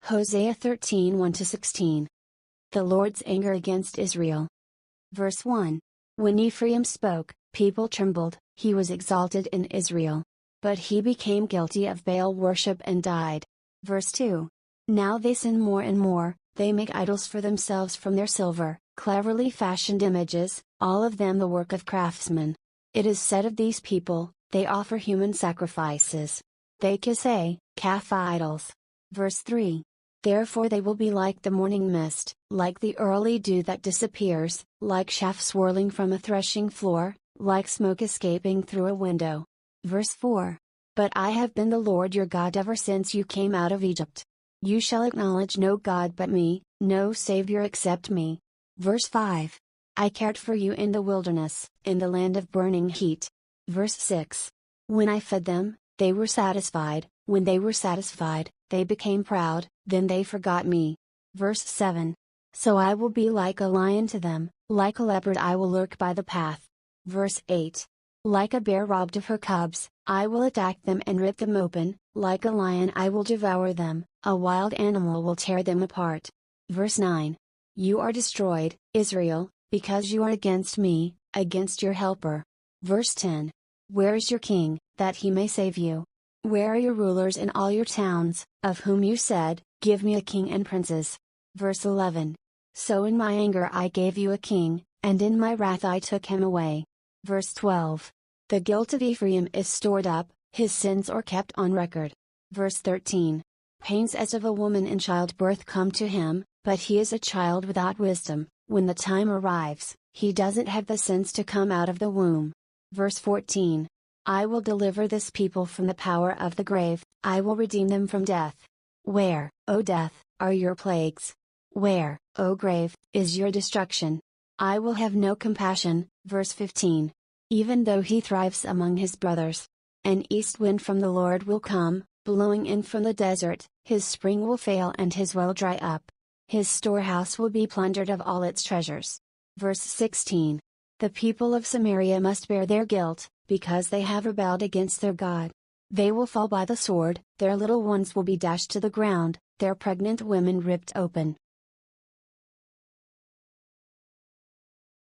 Hosea 13 1-16. The Lord's anger against Israel. Verse 1. When Ephraim spoke, people trembled, he was exalted in Israel. But he became guilty of Baal worship and died. Verse 2. Now they sin more and more, they make idols for themselves from their silver, cleverly fashioned images, all of them the work of craftsmen. It is said of these people, they offer human sacrifices. They say, calf idols. Verse 3. Therefore they will be like the morning mist, like the early dew that disappears, like chaff swirling from a threshing floor, like smoke escaping through a window. Verse 4. But I have been the Lord your God ever since you came out of Egypt. You shall acknowledge no God but me, no Savior except me. Verse 5. I cared for you in the wilderness, in the land of burning heat. Verse 6. When I fed them, they were satisfied, when they were satisfied, they became proud, then they forgot me. Verse 7. So I will be like a lion to them, like a leopard I will lurk by the path. Verse 8. Like a bear robbed of her cubs, I will attack them and rip them open, like a lion I will devour them, a wild animal will tear them apart. Verse 9. You are destroyed, Israel, because you are against me, against your helper. Verse 10. Where is your king, that he may save you? Where are your rulers in all your towns, of whom you said, give me a king and princes? Verse 11. So in my anger I gave you a king, and in my wrath I took him away. Verse 12. The guilt of Ephraim is stored up, his sins are kept on record. Verse 13. Pains as of a woman in childbirth come to him, but he is a child without wisdom. When the time arrives, he doesn't have the sense to come out of the womb. Verse 14. I will deliver this people from the power of the grave, I will redeem them from death. Where, O death, are your plagues? Where, O grave, is your destruction? I will have no compassion. Verse 15. Even though he thrives among his brothers. An east wind from the Lord will come, blowing in from the desert, his spring will fail and his well dry up. His storehouse will be plundered of all its treasures. Verse 16. The people of Samaria must bear their guilt, because they have rebelled against their God. They will fall by the sword, their little ones will be dashed to the ground, their pregnant women ripped open.